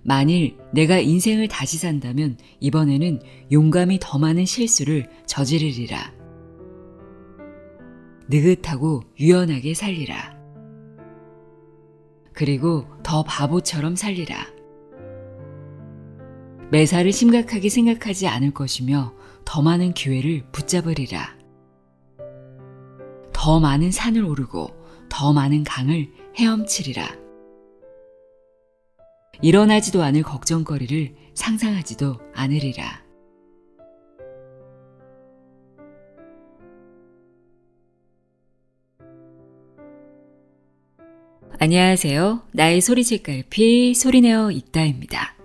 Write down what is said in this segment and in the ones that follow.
만일 내가 인생을 다시 산다면 이번에는 용감히 더 많은 실수를 저지르리라. 느긋하고 유연하게 살리라. 그리고 더 바보처럼 살리라. 매사를 심각하게 생각하지 않을 것이며 더 많은 기회를 붙잡으리라. 더 많은 산을 오르고 더 많은 강을 헤엄치리라. 일어나지도 않을 걱정거리를 상상하지도 않으리라. 안녕하세요. 나의 소리책갈피 소리내어 읽다입니다.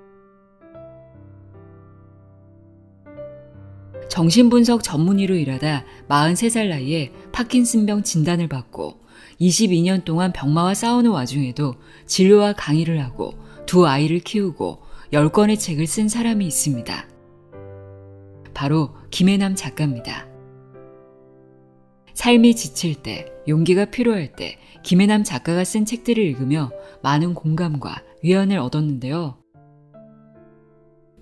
정신분석 전문의로 일하다 43살 나이에 파킨슨병 진단을 받고 22년 동안 병마와 싸우는 와중에도 진료와 강의를 하고 2아이를 키우고 10권의 책을 쓴 사람이 있습니다. 바로 김혜남 작가입니다. 삶이 지칠 때, 용기가 필요할 때 김혜남 작가가 쓴 책들을 읽으며 많은 공감과 위안을 얻었는데요.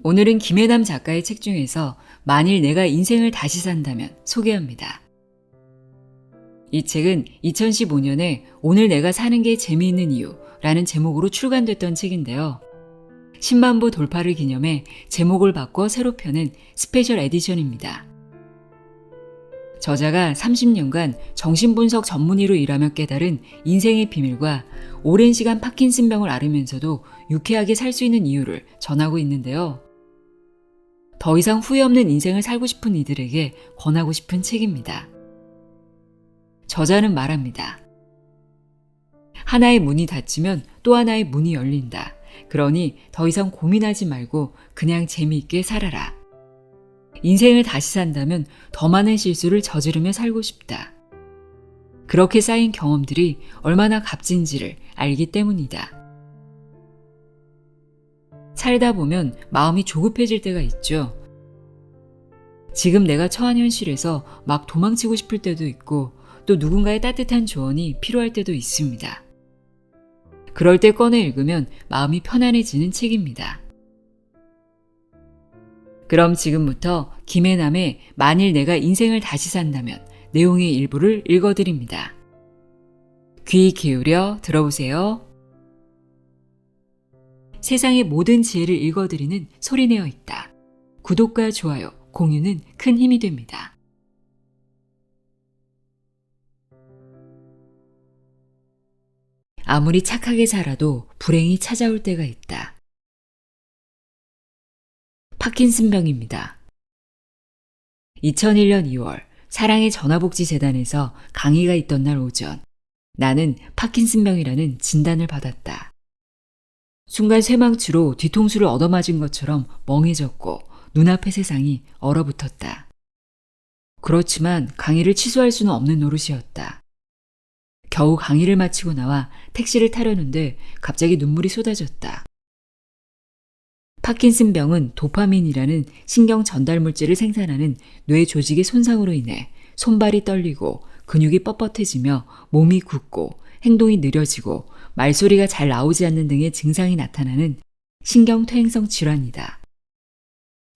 오늘은 김혜남 작가의 책 중에서 만일 내가 인생을 다시 산다면 소개합니다. 이 책은 2015년에 오늘 내가 사는 게 재미있는 이유라는 제목으로 출간됐던 책인데요. 10만 부 돌파를 기념해 제목을 바꿔 새로 펴낸 스페셜 에디션입니다. 저자가 30년간 정신분석 전문의로 일하며 깨달은 인생의 비밀과 오랜 시간 파킨슨병을 앓으면서도 유쾌하게 살 수 있는 이유를 전하고 있는데요. 더 이상 후회 없는 인생을 살고 싶은 이들에게 권하고 싶은 책입니다. 저자는 말합니다. 하나의 문이 닫히면 또 하나의 문이 열린다. 그러니 더 이상 고민하지 말고 그냥 재미있게 살아라. 인생을 다시 산다면 더 많은 실수를 저지르며 살고 싶다. 그렇게 쌓인 경험들이 얼마나 값진지를 알기 때문이다. 살다 보면 마음이 조급해질 때가 있죠. 지금 내가 처한 현실에서 막 도망치고 싶을 때도 있고 또 누군가의 따뜻한 조언이 필요할 때도 있습니다. 그럴 때 꺼내 읽으면 마음이 편안해지는 책입니다. 그럼 지금부터 김혜남의 만일 내가 인생을 다시 산다면 내용의 일부를 읽어드립니다. 귀 기울여 들어보세요. 세상의 모든 지혜를 읽어드리는 소리내어 읽다. 구독과 좋아요, 공유는 큰 힘이 됩니다. 아무리 착하게 살아도 불행이 찾아올 때가 있다. 파킨슨병입니다. 2001년 2월 사랑의 전화복지재단에서 강의가 있던 날 오전 나는 파킨슨병이라는 진단을 받았다. 순간 쇠망치로 뒤통수를 얻어맞은 것처럼 멍해졌고 눈앞의 세상이 얼어붙었다. 그렇지만 강의를 취소할 수는 없는 노릇이었다. 겨우 강의를 마치고 나와 택시를 타려는데 갑자기 눈물이 쏟아졌다. 파킨슨병은 도파민이라는 신경 전달 물질을 생산하는 뇌 조직의 손상으로 인해 손발이 떨리고 근육이 뻣뻣해지며 몸이 굳고 행동이 느려지고 말소리가 잘 나오지 않는 등의 증상이 나타나는 신경퇴행성 질환이다.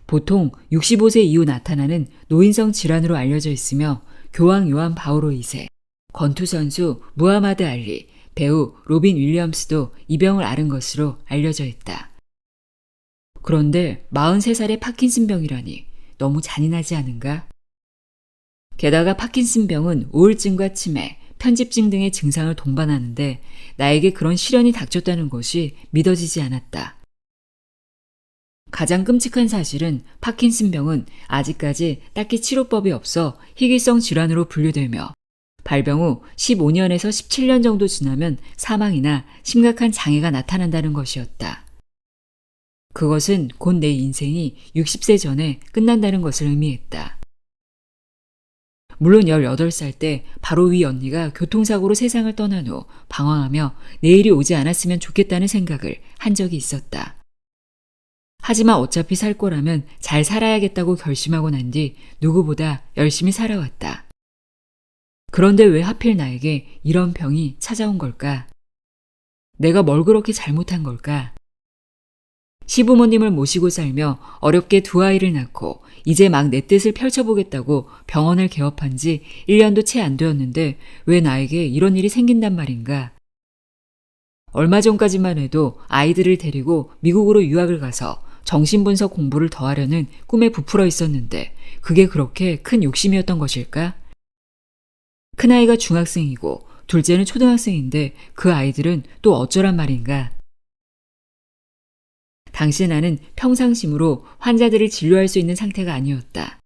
보통 65세 이후 나타나는 노인성 질환으로 알려져 있으며 교황 요한 바오로 2세, 권투선수 무하마드 알리, 배우 로빈 윌리엄스도 이 병을 앓은 것으로 알려져 있다. 그런데 43살의 파킨슨병이라니 너무 잔인하지 않은가? 게다가 파킨슨병은 우울증과 치매, 편집증 등의 증상을 동반하는데 나에게 그런 시련이 닥쳤다는 것이 믿어지지 않았다. 가장 끔찍한 사실은 파킨슨병은 아직까지 딱히 치료법이 없어 희귀성 질환으로 분류되며 발병 후 15년에서 17년 정도 지나면 사망이나 심각한 장애가 나타난다는 것이었다. 그것은 곧 내 인생이 60세 전에 끝난다는 것을 의미했다. 물론 18살 때 바로 위 언니가 교통사고로 세상을 떠난 후 방황하며 내일이 오지 않았으면 좋겠다는 생각을 한 적이 있었다. 하지만 어차피 살 거라면 잘 살아야겠다고 결심하고 난 뒤 누구보다 열심히 살아왔다. 그런데 왜 하필 나에게 이런 병이 찾아온 걸까? 내가 뭘 그렇게 잘못한 걸까? 시부모님을 모시고 살며 어렵게 두 아이를 낳고 이제 막 내 뜻을 펼쳐보겠다고 병원을 개업한 지 1년도 채 안 되었는데 왜 나에게 이런 일이 생긴단 말인가. 얼마 전까지만 해도 아이들을 데리고 미국으로 유학을 가서 정신분석 공부를 더 하려는 꿈에 부풀어 있었는데 그게 그렇게 큰 욕심이었던 것일까? 큰아이가 중학생이고 둘째는 초등학생인데 그 아이들은 또 어쩌란 말인가? 당시 나는 평상심으로 환자들을 진료할 수 있는 상태가 아니었다.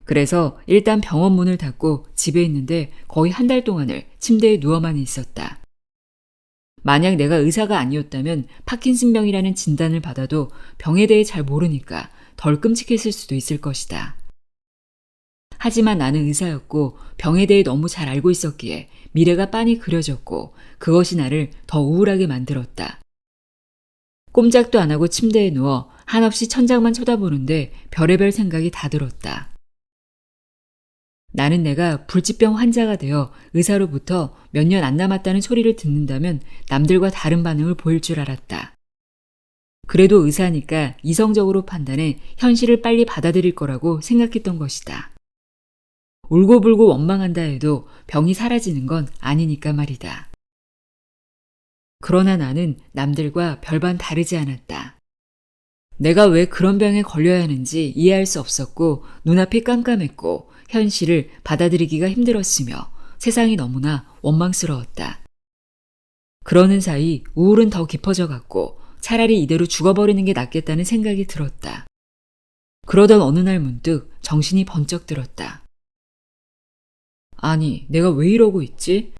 그래서 일단 병원 문을 닫고 집에 있는데 거의 한 달 동안을 침대에 누워만 있었다. 만약 내가 의사가 아니었다면 파킨슨병이라는 진단을 받아도 병에 대해 잘 모르니까 덜 끔찍했을 수도 있을 것이다. 하지만 나는 의사였고 병에 대해 너무 잘 알고 있었기에 미래가 빤히 그려졌고 그것이 나를 더 우울하게 만들었다. 꼼짝도 안 하고 침대에 누워 한없이 천장만 쳐다보는데 별의별 생각이 다 들었다. 나는 내가 불치병 환자가 되어 의사로부터 몇 년 안 남았다는 소리를 듣는다면 남들과 다른 반응을 보일 줄 알았다. 그래도 의사니까 이성적으로 판단해 현실을 빨리 받아들일 거라고 생각했던 것이다. 울고불고 원망한다 해도 병이 사라지는 건 아니니까 말이다. 그러나 나는 남들과 별반 다르지 않았다. 내가 왜 그런 병에 걸려야 하는지 이해할 수 없었고 눈앞이 깜깜했고 현실을 받아들이기가 힘들었으며 세상이 너무나 원망스러웠다. 그러는 사이 우울은 더 깊어져 갔고 차라리 이대로 죽어버리는 게 낫겠다는 생각이 들었다. 그러던 어느 날 문득 정신이 번쩍 들었다. 아니, 내가 왜 이러고 있지?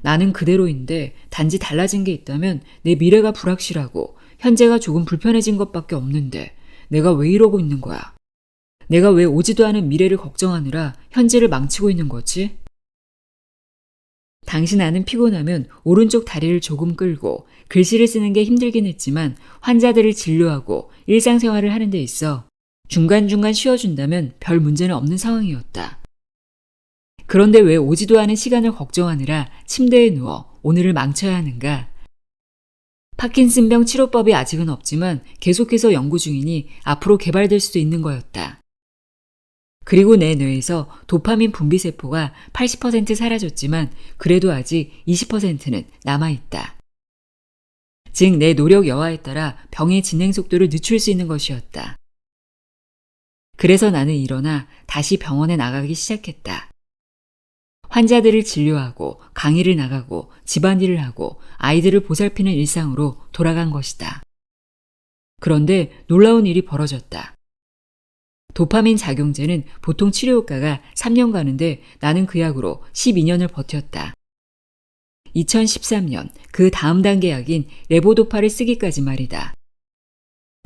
나는 그대로인데 단지 달라진 게 있다면 내 미래가 불확실하고 현재가 조금 불편해진 것밖에 없는데 내가 왜 이러고 있는 거야? 내가 왜 오지도 않은 미래를 걱정하느라 현재를 망치고 있는 거지? 당시 나는 피곤하면 오른쪽 다리를 조금 끌고 글씨를 쓰는 게 힘들긴 했지만 환자들을 진료하고 일상생활을 하는 데 있어 중간중간 쉬어준다면 별 문제는 없는 상황이었다. 그런데 왜 오지도 않은 시간을 걱정하느라 침대에 누워 오늘을 망쳐야 하는가? 파킨슨병 치료법이 아직은 없지만 계속해서 연구 중이니 앞으로 개발될 수도 있는 거였다. 그리고 내 뇌에서 도파민 분비세포가 80% 사라졌지만 그래도 아직 20%는 남아있다. 즉 내 노력 여하에 따라 병의 진행 속도를 늦출 수 있는 것이었다. 그래서 나는 일어나 다시 병원에 나가기 시작했다. 환자들을 진료하고 강의를 나가고 집안일을 하고 아이들을 보살피는 일상으로 돌아간 것이다. 그런데 놀라운 일이 벌어졌다. 도파민 작용제는 보통 치료 효과가 3년 가는데 나는 그 약으로 12년을 버텼다. 2013년 그 다음 단계 약인 레보도파를 쓰기까지 말이다.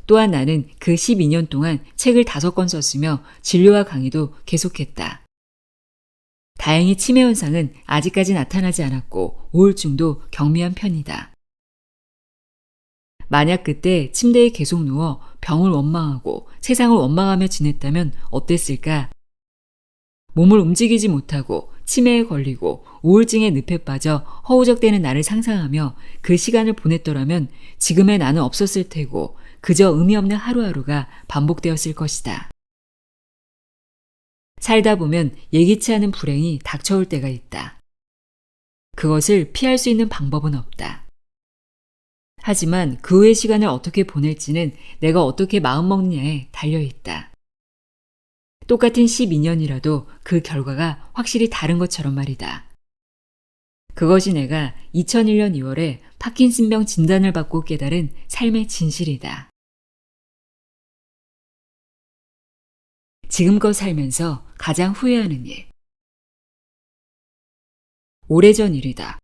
또한 나는 그 12년 동안 책을 5권 썼으며 진료와 강의도 계속했다. 다행히 치매 현상은 아직까지 나타나지 않았고 우울증도 경미한 편이다. 만약 그때 침대에 계속 누워 병을 원망하고 세상을 원망하며 지냈다면 어땠을까? 몸을 움직이지 못하고 치매에 걸리고 우울증의 늪에 빠져 허우적대는 나를 상상하며 그 시간을 보냈더라면 지금의 나는 없었을 테고 그저 의미 없는 하루하루가 반복되었을 것이다. 살다 보면 예기치 않은 불행이 닥쳐올 때가 있다. 그것을 피할 수 있는 방법은 없다. 하지만 그 후의 시간을 어떻게 보낼지는 내가 어떻게 마음먹느냐에 달려있다. 똑같은 12년이라도 그 결과가 확실히 다른 것처럼 말이다. 그것이 내가 2001년 2월에 파킨슨병 진단을 받고 깨달은 삶의 진실이다. 지금껏 살면서 가장 후회하는 일. 오래전 일이다.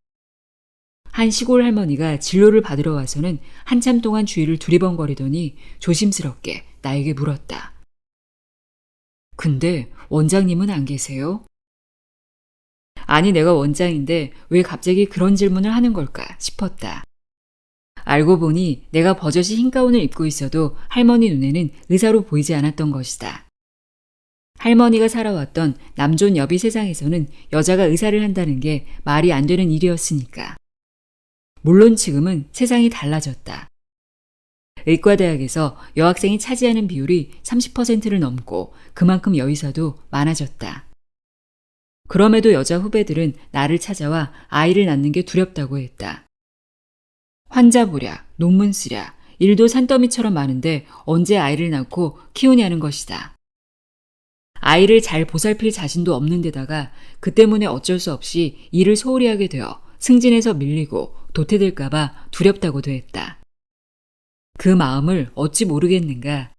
한 시골 할머니가 진료를 받으러 와서는 한참 동안 주위를 두리번거리더니 조심스럽게 나에게 물었다. 근데 원장님은 안 계세요? 아니, 내가 원장인데 왜 갑자기 그런 질문을 하는 걸까 싶었다. 알고 보니 내가 버젓이 흰 가운을 입고 있어도 할머니 눈에는 의사로 보이지 않았던 것이다. 할머니가 살아왔던 남존 여비 세상에서는 여자가 의사를 한다는 게 말이 안 되는 일이었으니까. 물론 지금은 세상이 달라졌다. 의과대학에서 여학생이 차지하는 비율이 30%를 넘고 그만큼 여의사도 많아졌다. 그럼에도 여자 후배들은 나를 찾아와 아이를 낳는 게 두렵다고 했다. 환자 보랴, 논문 쓰랴, 일도 산더미처럼 많은데 언제 아이를 낳고 키우냐는 것이다. 아이를 잘 보살필 자신도 없는 데다가 그 때문에 어쩔 수 없이 일을 소홀히 하게 되어 승진에서 밀리고 도태될까봐 두렵다고도 했다. 그 마음을 어찌 모르겠는가.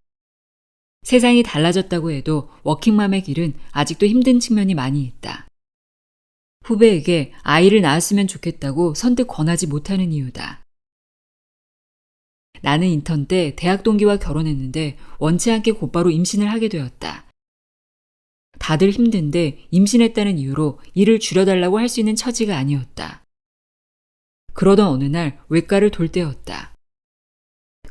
세상이 달라졌다고 해도 워킹맘의 길은 아직도 힘든 측면이 많이 있다. 후배에게 아이를 낳았으면 좋겠다고 선뜻 권하지 못하는 이유다. 나는 인턴 때 대학 동기와 결혼했는데 원치 않게 곧바로 임신을 하게 되었다. 다들 힘든데 임신했다는 이유로 일을 줄여달라고 할 수 있는 처지가 아니었다. 그러던 어느 날 외과를 돌 때였다.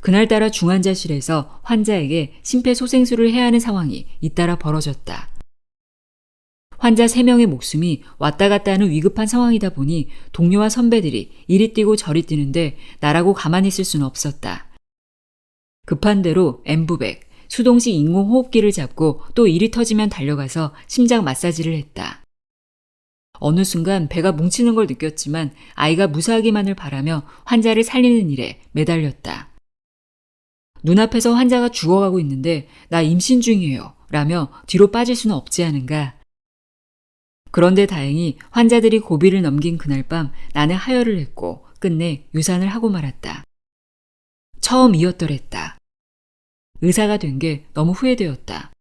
그날따라 중환자실에서 환자에게 심폐소생술을 해야 하는 상황이 잇따라 벌어졌다. 환자 3명의 목숨이 왔다 갔다 하는 위급한 상황이다 보니 동료와 선배들이 이리 뛰고 저리 뛰는데 나라고 가만히 있을 수는 없었다. 급한 대로 엠브백, 수동식 인공호흡기를 잡고 또 일이 터지면 달려가서 심장 마사지를 했다. 어느 순간 배가 뭉치는 걸 느꼈지만 아이가 무사하기만을 바라며 환자를 살리는 일에 매달렸다. 눈앞에서 환자가 죽어가고 있는데 나 임신 중이에요 라며 뒤로 빠질 수는 없지 않은가. 그런데 다행히 환자들이 고비를 넘긴 그날 밤 나는 하혈을 했고 끝내 유산을 하고 말았다. 처음이었더랬다. 의사가 된 게 너무 후회되었다.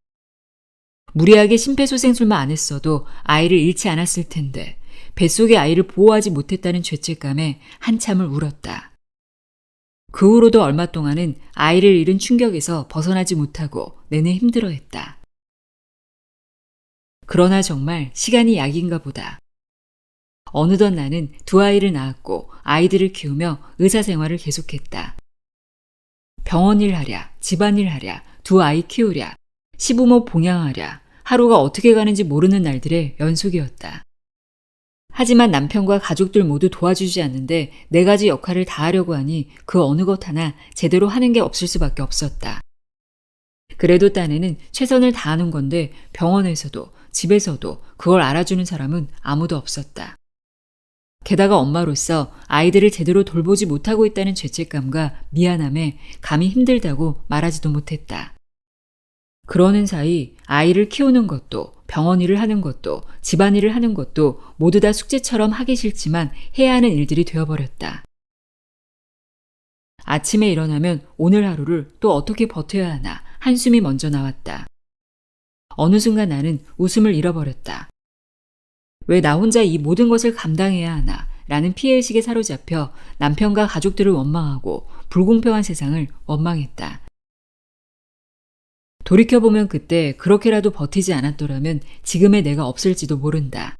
무리하게 심폐소생술만 안 했어도 아이를 잃지 않았을 텐데 뱃속의 아이를 보호하지 못했다는 죄책감에 한참을 울었다. 그 후로도 얼마 동안은 아이를 잃은 충격에서 벗어나지 못하고 내내 힘들어했다. 그러나 정말 시간이 약인가 보다. 어느덧 나는 2아이를 낳았고 아이들을 키우며 의사생활을 계속했다. 병원일 하랴, 집안일 하랴, 2아이 키우랴, 시부모 봉양하랴, 하루가 어떻게 가는지 모르는 날들의 연속이었다. 하지만 남편과 가족들 모두 도와주지 않는데 4가지 역할을 다 하려고 하니 그 어느 것 하나 제대로 하는 게 없을 수밖에 없었다. 그래도 딴에는 최선을 다하는 건데 병원에서도 집에서도 그걸 알아주는 사람은 아무도 없었다. 게다가 엄마로서 아이들을 제대로 돌보지 못하고 있다는 죄책감과 미안함에 감히 힘들다고 말하지도 못했다. 그러는 사이 아이를 키우는 것도 병원 일을 하는 것도 집안일을 하는 것도 모두 다 숙제처럼 하기 싫지만 해야 하는 일들이 되어버렸다. 아침에 일어나면 오늘 하루를 또 어떻게 버텨야 하나 한숨이 먼저 나왔다. 어느 순간 나는 웃음을 잃어버렸다. 왜 나 혼자 이 모든 것을 감당해야 하나 라는 피해의식에 사로잡혀 남편과 가족들을 원망하고 불공평한 세상을 원망했다. 돌이켜보면 그때 그렇게라도 버티지 않았더라면 지금의 내가 없을지도 모른다.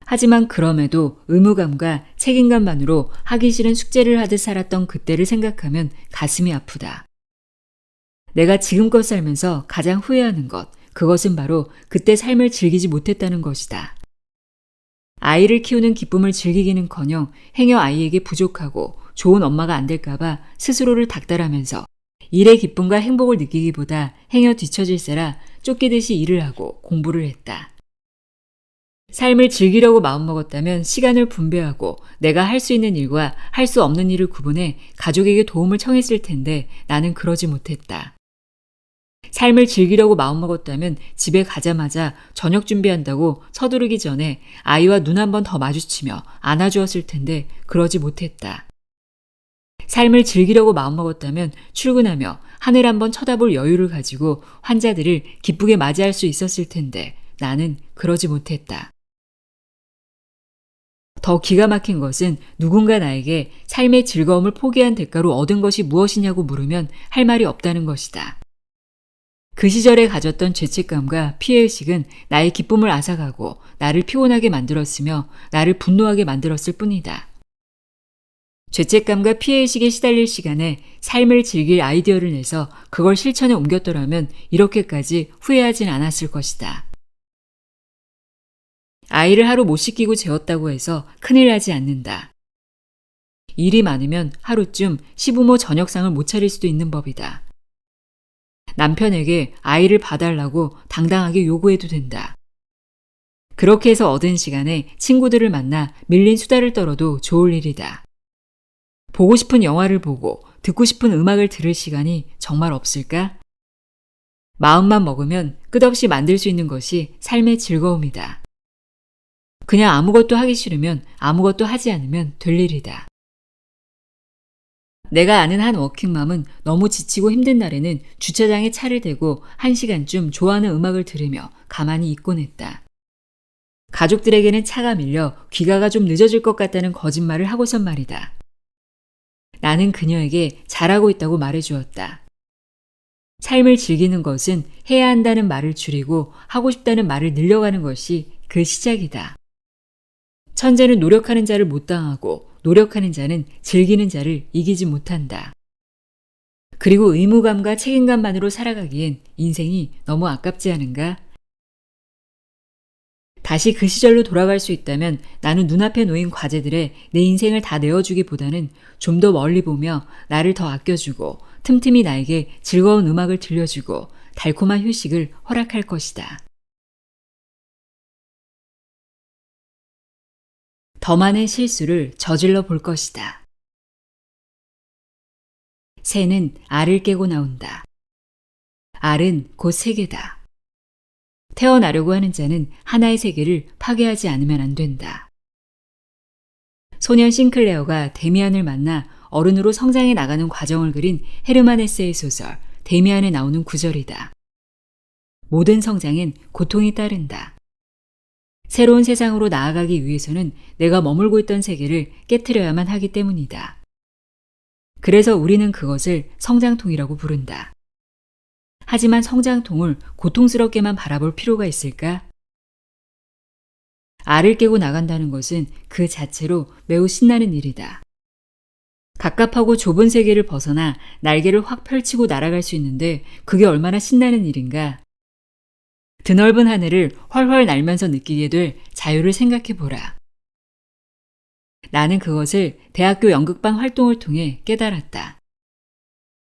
하지만 그럼에도 의무감과 책임감만으로 하기 싫은 숙제를 하듯 살았던 그때를 생각하면 가슴이 아프다. 내가 지금껏 살면서 가장 후회하는 것, 그것은 바로 그때 삶을 즐기지 못했다는 것이다. 아이를 키우는 기쁨을 즐기기는커녕 행여 아이에게 부족하고 좋은 엄마가 안 될까봐 스스로를 닥달하면서 일의 기쁨과 행복을 느끼기보다 행여 뒤처질세라 쫓기듯이 일을 하고 공부를 했다. 삶을 즐기려고 마음먹었다면 시간을 분배하고 내가 할 수 있는 일과 할 수 없는 일을 구분해 가족에게 도움을 청했을 텐데 나는 그러지 못했다. 삶을 즐기려고 마음먹었다면 집에 가자마자 저녁 준비한다고 서두르기 전에 아이와 눈 한 번 더 마주치며 안아주었을 텐데 그러지 못했다. 삶을 즐기려고 마음먹었다면 출근하며 하늘 한번 쳐다볼 여유를 가지고 환자들을 기쁘게 맞이할 수 있었을 텐데 나는 그러지 못했다. 더 기가 막힌 것은 누군가 나에게 삶의 즐거움을 포기한 대가로 얻은 것이 무엇이냐고 물으면 할 말이 없다는 것이다. 그 시절에 가졌던 죄책감과 피해의식은 나의 기쁨을 앗아가고 나를 피곤하게 만들었으며 나를 분노하게 만들었을 뿐이다. 죄책감과 피해의식에 시달릴 시간에 삶을 즐길 아이디어를 내서 그걸 실천에 옮겼더라면 이렇게까지 후회하진 않았을 것이다. 아이를 하루 못 씻기고 재웠다고 해서 큰일 나지 않는다. 일이 많으면 하루쯤 시부모 저녁상을 못 차릴 수도 있는 법이다. 남편에게 아이를 봐달라고 당당하게 요구해도 된다. 그렇게 해서 얻은 시간에 친구들을 만나 밀린 수다를 떨어도 좋을 일이다. 보고 싶은 영화를 보고 듣고 싶은 음악을 들을 시간이 정말 없을까? 마음만 먹으면 끝없이 만들 수 있는 것이 삶의 즐거움이다. 그냥 아무것도 하기 싫으면 아무것도 하지 않으면 될 일이다. 내가 아는 한 워킹맘은 너무 지치고 힘든 날에는 주차장에 차를 대고 1시간쯤 좋아하는 음악을 들으며 가만히 있곤 했다. 가족들에게는 차가 밀려 귀가가 좀 늦어질 것 같다는 거짓말을 하고선 말이다. 나는 그녀에게 잘하고 있다고 말해주었다. 삶을 즐기는 것은 해야 한다는 말을 줄이고 하고 싶다는 말을 늘려가는 것이 그 시작이다. 천재는 노력하는 자를 못 당하고 노력하는 자는 즐기는 자를 이기지 못한다. 그리고 의무감과 책임감만으로 살아가기엔 인생이 너무 아깝지 않은가? 다시 그 시절로 돌아갈 수 있다면 나는 눈앞에 놓인 과제들에 내 인생을 다 내어주기보다는 좀 더 멀리 보며 나를 더 아껴주고 틈틈이 나에게 즐거운 음악을 들려주고 달콤한 휴식을 허락할 것이다. 더 많은 실수를 저질러 볼 것이다. 새는 알을 깨고 나온다. 알은 곧 세계다. 태어나려고 하는 자는 하나의 세계를 파괴하지 않으면 안 된다. 소년 싱클레어가 데미안을 만나 어른으로 성장해 나가는 과정을 그린 헤르만 헤세의 소설 데미안에 나오는 구절이다. 모든 성장엔 고통이 따른다. 새로운 세상으로 나아가기 위해서는 내가 머물고 있던 세계를 깨트려야만 하기 때문이다. 그래서 우리는 그것을 성장통이라고 부른다. 하지만 성장통을 고통스럽게만 바라볼 필요가 있을까? 알을 깨고 나간다는 것은 그 자체로 매우 신나는 일이다. 갑갑하고 좁은 세계를 벗어나 날개를 확 펼치고 날아갈 수 있는데 그게 얼마나 신나는 일인가? 드넓은 하늘을 훨훨 날면서 느끼게 될 자유를 생각해 보라. 나는 그것을 대학교 연극반 활동을 통해 깨달았다.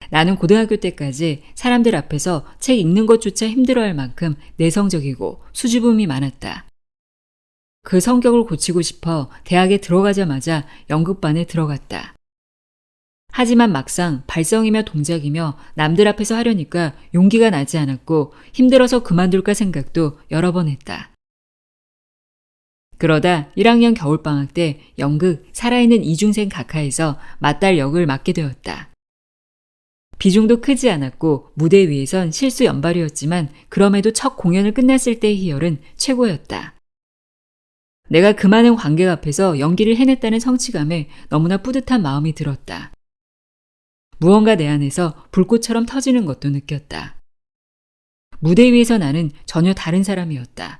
나는 고등학교 때까지 사람들 앞에서 책 읽는 것조차 힘들어할 만큼 내성적이고 수줍음이 많았다. 그 성격을 고치고 싶어 대학에 들어가자마자 연극반에 들어갔다. 하지만 막상 발성이며 동작이며 남들 앞에서 하려니까 용기가 나지 않았고 힘들어서 그만둘까 생각도 여러 번 했다. 그러다 1학년 겨울방학 때 연극 살아있는 이중생 각하에서 맏딸 역을 맡게 되었다. 비중도 크지 않았고 무대 위에선 실수 연발이었지만 그럼에도 첫 공연을 끝났을 때의 희열은 최고였다. 내가 그 많은 관객 앞에서 연기를 해냈다는 성취감에 너무나 뿌듯한 마음이 들었다. 무언가 내 안에서 불꽃처럼 터지는 것도 느꼈다. 무대 위에서 나는 전혀 다른 사람이었다.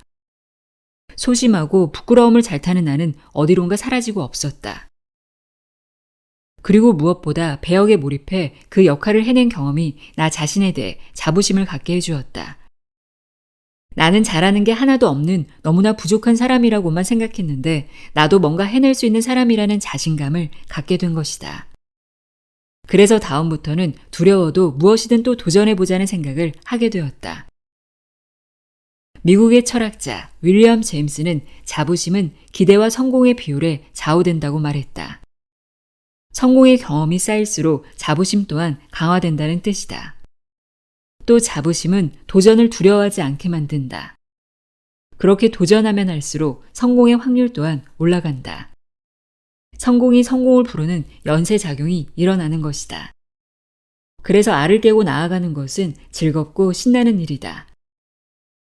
소심하고 부끄러움을 잘 타는 나는 어디론가 사라지고 없었다. 그리고 무엇보다 배역에 몰입해 그 역할을 해낸 경험이 나 자신에 대해 자부심을 갖게 해주었다. 나는 잘하는 게 하나도 없는 너무나 부족한 사람이라고만 생각했는데 나도 뭔가 해낼 수 있는 사람이라는 자신감을 갖게 된 것이다. 그래서 다음부터는 두려워도 무엇이든 또 도전해보자는 생각을 하게 되었다. 미국의 철학자 윌리엄 제임스는 자부심은 기대와 성공의 비율에 좌우된다고 말했다. 성공의 경험이 쌓일수록 자부심 또한 강화된다는 뜻이다. 또 자부심은 도전을 두려워하지 않게 만든다. 그렇게 도전하면 할수록 성공의 확률 또한 올라간다. 성공이 성공을 부르는 연쇄작용이 일어나는 것이다. 그래서 알을 깨고 나아가는 것은 즐겁고 신나는 일이다.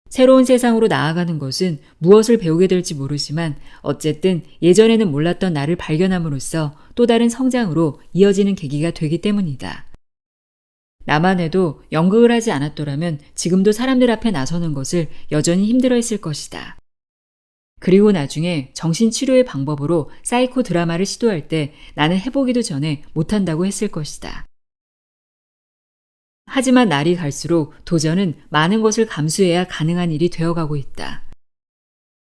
새로운 세상으로 나아가는 것은 무엇을 배우게 될지 모르지만 어쨌든 예전에는 몰랐던 나를 발견함으로써 또 다른 성장으로 이어지는 계기가 되기 때문이다. 나만 해도 연극을 하지 않았더라면 지금도 사람들 앞에 나서는 것을 여전히 힘들어했을 것이다. 그리고 나중에 정신치료의 방법으로 사이코 드라마를 시도할 때 나는 해보기도 전에 못한다고 했을 것이다. 하지만 날이 갈수록 도전은 많은 것을 감수해야 가능한 일이 되어가고 있다.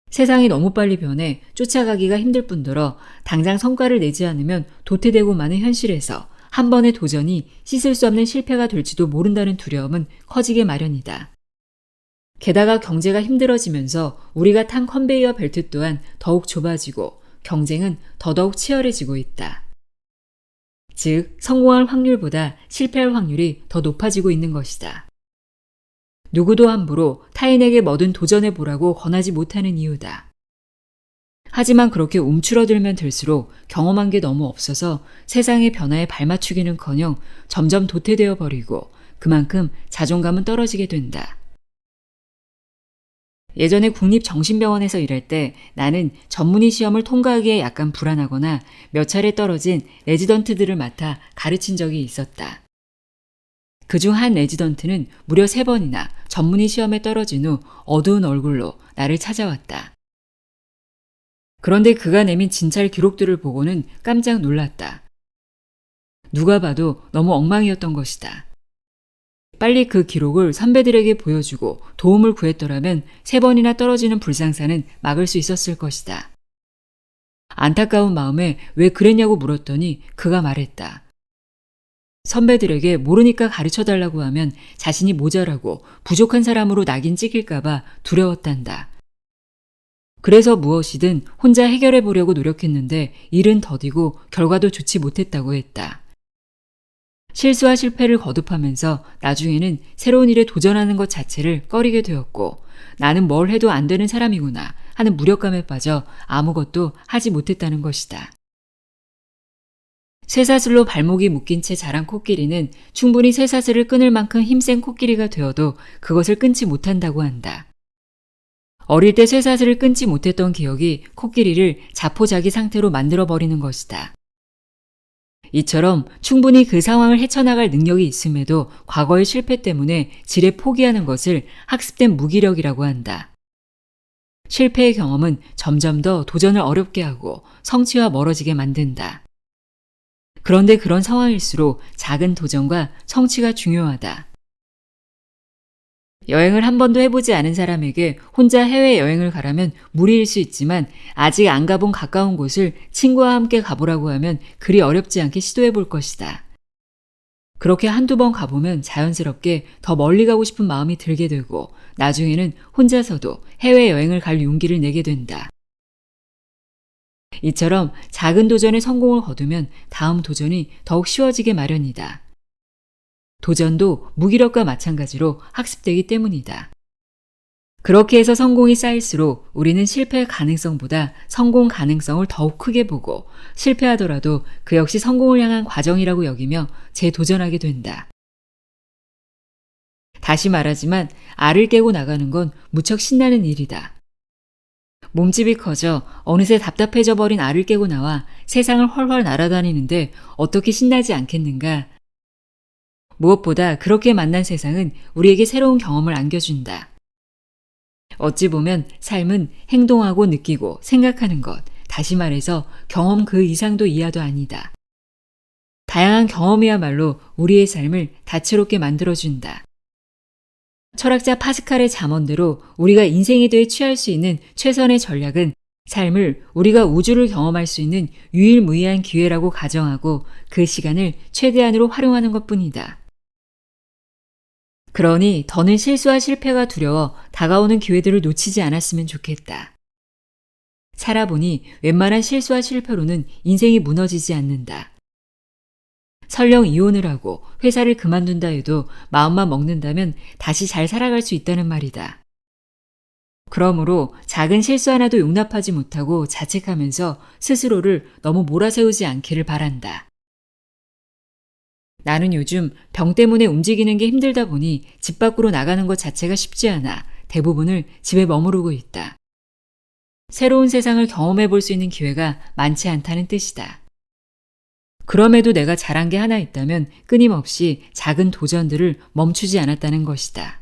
세상이 너무 빨리 변해 쫓아가기가 힘들 뿐더러 당장 성과를 내지 않으면 도태되고 마는 현실에서 한 번의 도전이 씻을 수 없는 실패가 될지도 모른다는 두려움은 커지게 마련이다. 게다가 경제가 힘들어지면서 우리가 탄 컨베이어 벨트 또한 더욱 좁아지고 경쟁은 더더욱 치열해지고 있다. 즉, 성공할 확률보다 실패할 확률이 더 높아지고 있는 것이다. 누구도 함부로 타인에게 뭐든 도전해보라고 권하지 못하는 이유다. 하지만 그렇게 움츠러들면 들수록 경험한 게 너무 없어서 세상의 변화에 발맞추기는커녕 점점 도태되어 버리고 그만큼 자존감은 떨어지게 된다. 예전에 국립정신병원에서 일할 때 나는 전문의 시험을 통과하기에 약간 불안하거나 몇 차례 떨어진 레지던트들을 맡아 가르친 적이 있었다. 그중 한 레지던트는 무려 3번이나 전문의 시험에 떨어진 후 어두운 얼굴로 나를 찾아왔다. 그런데 그가 내민 진찰 기록들을 보고는 깜짝 놀랐다. 누가 봐도 너무 엉망이었던 것이다. 빨리 그 기록을 선배들에게 보여주고 도움을 구했더라면 3번이나 떨어지는 불상사는 막을 수 있었을 것이다. 안타까운 마음에 왜 그랬냐고 물었더니 그가 말했다. 선배들에게 모르니까 가르쳐달라고 하면 자신이 모자라고 부족한 사람으로 낙인 찍힐까봐 두려웠단다. 그래서 무엇이든 혼자 해결해 보려고 노력했는데 일은 더디고 결과도 좋지 못했다고 했다. 실수와 실패를 거듭하면서 나중에는 새로운 일에 도전하는 것 자체를 꺼리게 되었고 나는 뭘 해도 안 되는 사람이구나 하는 무력감에 빠져 아무것도 하지 못했다는 것이다. 쇠사슬로 발목이 묶인 채 자란 코끼리는 충분히 쇠사슬을 끊을 만큼 힘센 코끼리가 되어도 그것을 끊지 못한다고 한다. 어릴 때 쇠사슬을 끊지 못했던 기억이 코끼리를 자포자기 상태로 만들어버리는 것이다. 이처럼 충분히 그 상황을 헤쳐나갈 능력이 있음에도 과거의 실패 때문에 지레 포기하는 것을 학습된 무기력이라고 한다. 실패의 경험은 점점 더 도전을 어렵게 하고 성취와 멀어지게 만든다. 그런데 그런 상황일수록 작은 도전과 성취가 중요하다. 여행을 한 번도 해보지 않은 사람에게 혼자 해외여행을 가라면 무리일 수 있지만 아직 안 가본 가까운 곳을 친구와 함께 가보라고 하면 그리 어렵지 않게 시도해볼 것이다. 그렇게 한두 번 가보면 자연스럽게 더 멀리 가고 싶은 마음이 들게 되고 나중에는 혼자서도 해외여행을 갈 용기를 내게 된다. 이처럼 작은 도전에 성공을 거두면 다음 도전이 더욱 쉬워지게 마련이다. 도전도 무기력과 마찬가지로 학습되기 때문이다. 그렇게 해서 성공이 쌓일수록 우리는 실패 가능성보다 성공 가능성을 더욱 크게 보고 실패하더라도 그 역시 성공을 향한 과정이라고 여기며 재도전하게 된다. 다시 말하지만 알을 깨고 나가는 건 무척 신나는 일이다. 몸집이 커져 어느새 답답해져 버린 알을 깨고 나와 세상을 훨훨 날아다니는데 어떻게 신나지 않겠는가? 무엇보다 그렇게 만난 세상은 우리에게 새로운 경험을 안겨준다. 어찌 보면 삶은 행동하고 느끼고 생각하는 것, 다시 말해서 경험 그 이상도 이하도 아니다. 다양한 경험이야말로 우리의 삶을 다채롭게 만들어준다. 철학자 파스칼의 잠언대로 우리가 인생에 대해 취할 수 있는 최선의 전략은 삶을 우리가 우주를 경험할 수 있는 유일무이한 기회라고 가정하고 그 시간을 최대한으로 활용하는 것뿐이다. 그러니 더는 실수와 실패가 두려워 다가오는 기회들을 놓치지 않았으면 좋겠다. 살아보니 웬만한 실수와 실패로는 인생이 무너지지 않는다. 설령 이혼을 하고 회사를 그만둔다 해도 마음만 먹는다면 다시 잘 살아갈 수 있다는 말이다. 그러므로 작은 실수 하나도 용납하지 못하고 자책하면서 스스로를 너무 몰아세우지 않기를 바란다. 나는 요즘 병 때문에 움직이는 게 힘들다 보니 집 밖으로 나가는 것 자체가 쉽지 않아 대부분을 집에 머무르고 있다. 새로운 세상을 경험해 볼 수 있는 기회가 많지 않다는 뜻이다. 그럼에도 내가 잘한 게 하나 있다면 끊임없이 작은 도전들을 멈추지 않았다는 것이다.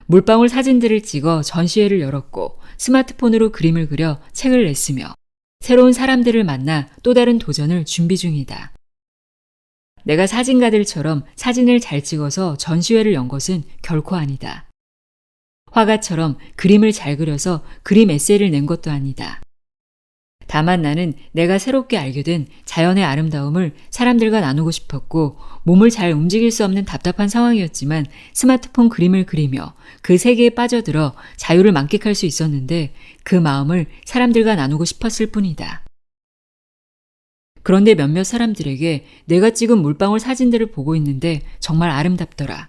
물방울 사진들을 찍어 전시회를 열었고 스마트폰으로 그림을 그려 책을 냈으며 새로운 사람들을 만나 또 다른 도전을 준비 중이다. 내가 사진가들처럼 사진을 잘 찍어서 전시회를 연 것은 결코 아니다. 화가처럼 그림을 잘 그려서 그림 에세이를 낸 것도 아니다. 다만 나는 내가 새롭게 알게 된 자연의 아름다움을 사람들과 나누고 싶었고 몸을 잘 움직일 수 없는 답답한 상황이었지만 스마트폰 그림을 그리며 그 세계에 빠져들어 자유를 만끽할 수 있었는데 그 마음을 사람들과 나누고 싶었을 뿐이다. 그런데 몇몇 사람들에게 내가 찍은 물방울 사진들을 보고 있는데 정말 아름답더라.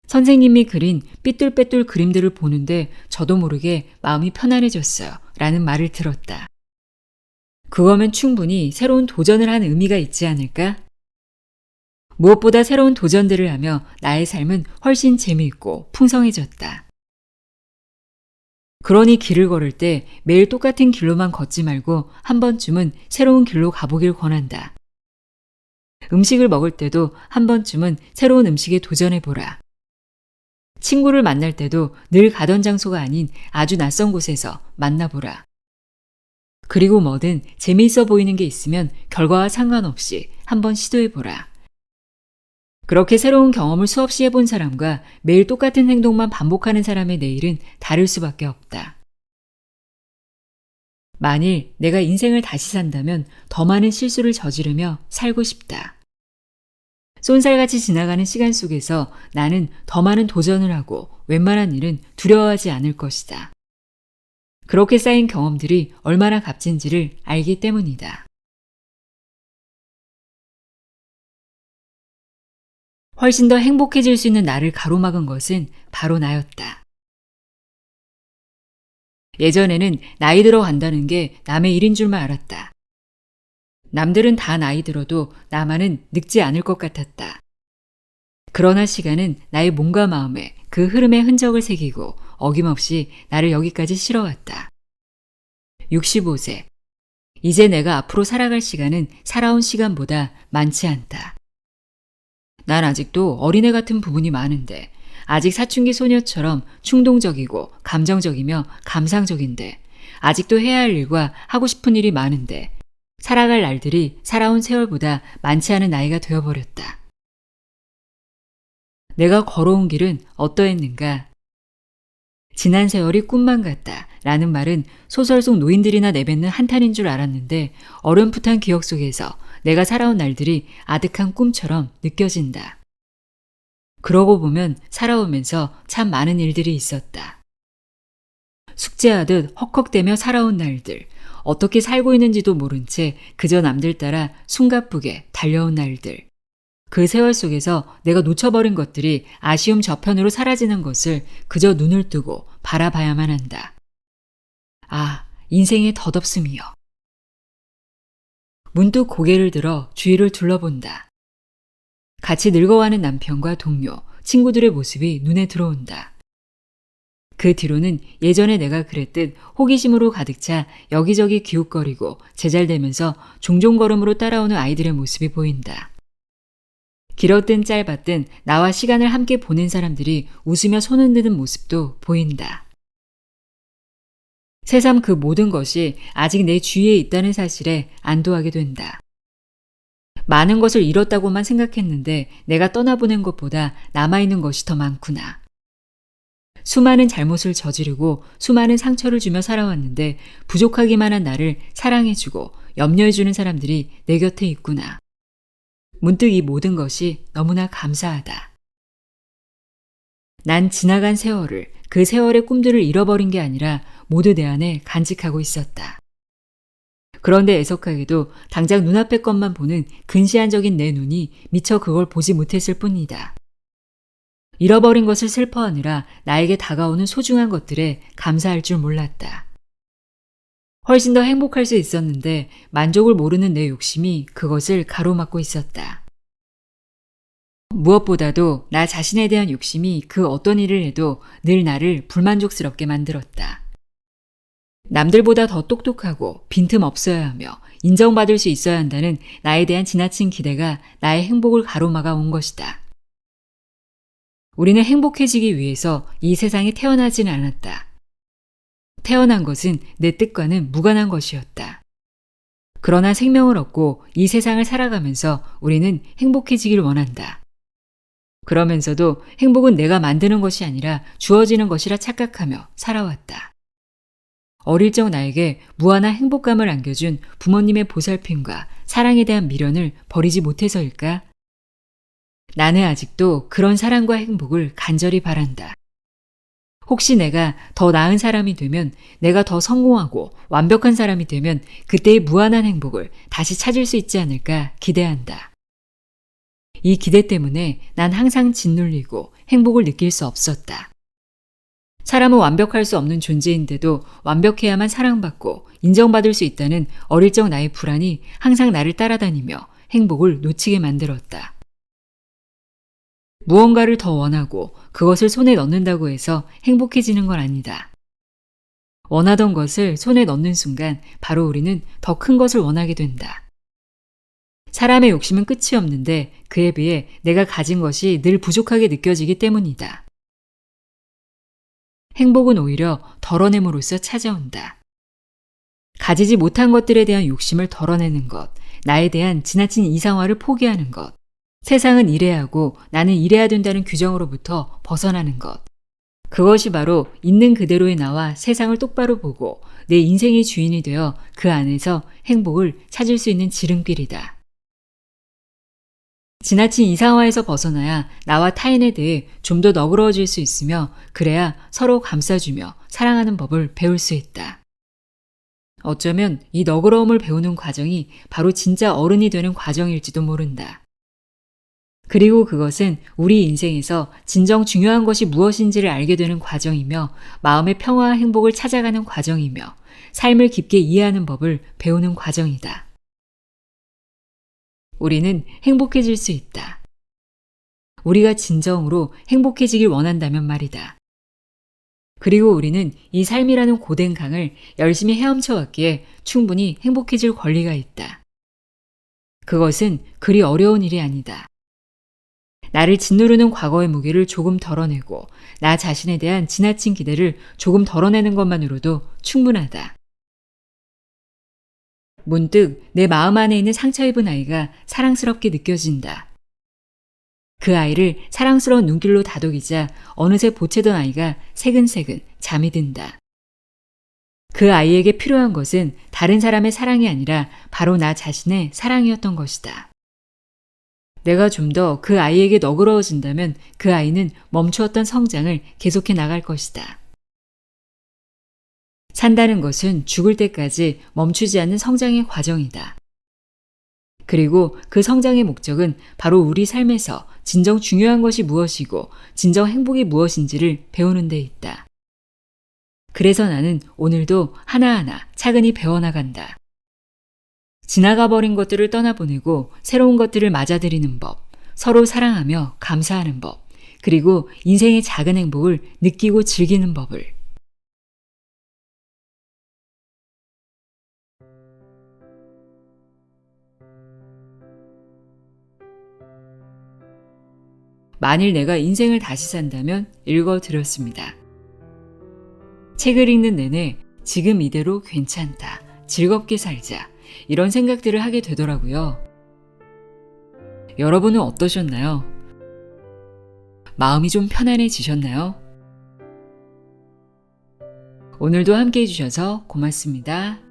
선생님이 그린 삐뚤빼뚤 그림들을 보는데 저도 모르게 마음이 편안해졌어요. 라는 말을 들었다. 그거면 충분히 새로운 도전을 한 의미가 있지 않을까? 무엇보다 새로운 도전들을 하며 나의 삶은 훨씬 재미있고 풍성해졌다. 그러니 길을 걸을 때 매일 똑같은 길로만 걷지 말고 한 번쯤은 새로운 길로 가보길 권한다. 음식을 먹을 때도 한 번쯤은 새로운 음식에 도전해보라. 친구를 만날 때도 늘 가던 장소가 아닌 아주 낯선 곳에서 만나보라. 그리고 뭐든 재미있어 보이는 게 있으면 결과와 상관없이 한번 시도해보라. 그렇게 새로운 경험을 수없이 해본 사람과 매일 똑같은 행동만 반복하는 사람의 내일은 다를 수밖에 없다. 만일 내가 인생을 다시 산다면 더 많은 실수를 저지르며 살고 싶다. 쏜살같이 지나가는 시간 속에서 나는 더 많은 도전을 하고 웬만한 일은 두려워하지 않을 것이다. 그렇게 쌓인 경험들이 얼마나 값진지를 알기 때문이다. 훨씬 더 행복해질 수 있는 나를 가로막은 것은 바로 나였다. 예전에는 나이 들어 간다는 게 남의 일인 줄만 알았다. 남들은 다 나이 들어도 나만은 늙지 않을 것 같았다. 그러나 시간은 나의 몸과 마음에 그 흐름의 흔적을 새기고 어김없이 나를 여기까지 실어왔다. 65세. 이제 내가 앞으로 살아갈 시간은 살아온 시간보다 많지 않다. 난 아직도 어린애 같은 부분이 많은데 아직 사춘기 소녀처럼 충동적이고 감정적이며 감상적인데 아직도 해야 할 일과 하고 싶은 일이 많은데 살아갈 날들이 살아온 세월보다 많지 않은 나이가 되어버렸다. 내가 걸어온 길은 어떠했는가? 지난 세월이 꿈만 같다 라는 말은 소설 속 노인들이나 내뱉는 한탄인 줄 알았는데 어렴풋한 기억 속에서 내가 살아온 날들이 아득한 꿈처럼 느껴진다. 그러고 보면 살아오면서 참 많은 일들이 있었다. 숙제하듯 헉헉대며 살아온 날들, 어떻게 살고 있는지도 모른 채 그저 남들 따라 숨가쁘게 달려온 날들. 그 세월 속에서 내가 놓쳐버린 것들이 아쉬움 저편으로 사라지는 것을 그저 눈을 뜨고 바라봐야만 한다. 아, 인생의 덧없음이여. 문득 고개를 들어 주위를 둘러본다. 같이 늙어가는 남편과 동료, 친구들의 모습이 눈에 들어온다. 그 뒤로는 예전에 내가 그랬듯 호기심으로 가득 차 여기저기 기웃거리고 제잘되면서 종종 걸음으로 따라오는 아이들의 모습이 보인다. 길었든 짧았든 나와 시간을 함께 보낸 사람들이 웃으며 손 흔드는 모습도 보인다. 새삼 그 모든 것이 아직 내 주위에 있다는 사실에 안도하게 된다. 많은 것을 잃었다고만 생각했는데 내가 떠나보낸 것보다 남아있는 것이 더 많구나. 수많은 잘못을 저지르고 수많은 상처를 주며 살아왔는데 부족하기만 한 나를 사랑해주고 염려해주는 사람들이 내 곁에 있구나. 문득 이 모든 것이 너무나 감사하다. 난 지나간 세월을, 그 세월의 꿈들을 잃어버린 게 아니라 모두 내 안에 간직하고 있었다. 그런데 애석하게도 당장 눈앞의 것만 보는 근시안적인 내 눈이 미처 그걸 보지 못했을 뿐이다. 잃어버린 것을 슬퍼하느라 나에게 다가오는 소중한 것들에 감사할 줄 몰랐다. 훨씬 더 행복할 수 있었는데 만족을 모르는 내 욕심이 그것을 가로막고 있었다. 무엇보다도 나 자신에 대한 욕심이 그 어떤 일을 해도 늘 나를 불만족스럽게 만들었다. 남들보다 더 똑똑하고 빈틈없어야 하며 인정받을 수 있어야 한다는 나에 대한 지나친 기대가 나의 행복을 가로막아 온 것이다. 우리는 행복해지기 위해서 이 세상에 태어나지는 않았다. 태어난 것은 내 뜻과는 무관한 것이었다. 그러나 생명을 얻고 이 세상을 살아가면서 우리는 행복해지길 원한다. 그러면서도 행복은 내가 만드는 것이 아니라 주어지는 것이라 착각하며 살아왔다. 어릴 적 나에게 무한한 행복감을 안겨준 부모님의 보살핌과 사랑에 대한 미련을 버리지 못해서일까? 나는 아직도 그런 사랑과 행복을 간절히 바란다. 혹시 내가 더 나은 사람이 되면, 내가 더 성공하고 완벽한 사람이 되면 그때의 무한한 행복을 다시 찾을 수 있지 않을까 기대한다. 이 기대 때문에 난 항상 짓눌리고 행복을 느낄 수 없었다. 사람은 완벽할 수 없는 존재인데도 완벽해야만 사랑받고 인정받을 수 있다는 어릴 적 나의 불안이 항상 나를 따라다니며 행복을 놓치게 만들었다. 무언가를 더 원하고 그것을 손에 넣는다고 해서 행복해지는 건 아니다. 원하던 것을 손에 넣는 순간 바로 우리는 더 큰 것을 원하게 된다. 사람의 욕심은 끝이 없는데 그에 비해 내가 가진 것이 늘 부족하게 느껴지기 때문이다. 행복은 오히려 덜어냄으로써 찾아온다. 가지지 못한 것들에 대한 욕심을 덜어내는 것, 나에 대한 지나친 이상화를 포기하는 것, 세상은 이래야 하고 나는 이래야 된다는 규정으로부터 벗어나는 것. 그것이 바로 있는 그대로의 나와 세상을 똑바로 보고 내 인생의 주인이 되어 그 안에서 행복을 찾을 수 있는 지름길이다. 지나친 이상화에서 벗어나야 나와 타인에 대해 좀 더 너그러워질 수 있으며 그래야 서로 감싸주며 사랑하는 법을 배울 수 있다. 어쩌면 이 너그러움을 배우는 과정이 바로 진짜 어른이 되는 과정일지도 모른다. 그리고 그것은 우리 인생에서 진정 중요한 것이 무엇인지를 알게 되는 과정이며 마음의 평화와 행복을 찾아가는 과정이며 삶을 깊게 이해하는 법을 배우는 과정이다. 우리는 행복해질 수 있다. 우리가 진정으로 행복해지길 원한다면 말이다. 그리고 우리는 이 삶이라는 고된 강을 열심히 헤엄쳐 왔기에 충분히 행복해질 권리가 있다. 그것은 그리 어려운 일이 아니다. 나를 짓누르는 과거의 무게를 조금 덜어내고 나 자신에 대한 지나친 기대를 조금 덜어내는 것만으로도 충분하다. 문득 내 마음 안에 있는 상처 입은 아이가 사랑스럽게 느껴진다. 그 아이를 사랑스러운 눈길로 다독이자 어느새 보채던 아이가 새근새근 잠이 든다. 그 아이에게 필요한 것은 다른 사람의 사랑이 아니라 바로 나 자신의 사랑이었던 것이다. 내가 좀 더 그 아이에게 너그러워진다면 그 아이는 멈추었던 성장을 계속해 나갈 것이다. 산다는 것은 죽을 때까지 멈추지 않는 성장의 과정이다. 그리고 그 성장의 목적은 바로 우리 삶에서 진정 중요한 것이 무엇이고 진정 행복이 무엇인지를 배우는 데 있다. 그래서 나는 오늘도 하나하나 차근히 배워나간다. 지나가 버린 것들을 떠나보내고 새로운 것들을 맞아들이는 법, 서로 사랑하며 감사하는 법, 그리고 인생의 작은 행복을 느끼고 즐기는 법을. 만일 내가 인생을 다시 산다면 읽어드렸습니다. 책을 읽는 내내 지금 이대로 괜찮다, 즐겁게 살자 이런 생각들을 하게 되더라고요. 여러분은 어떠셨나요? 마음이 좀 편안해지셨나요? 오늘도 함께 해주셔서 고맙습니다.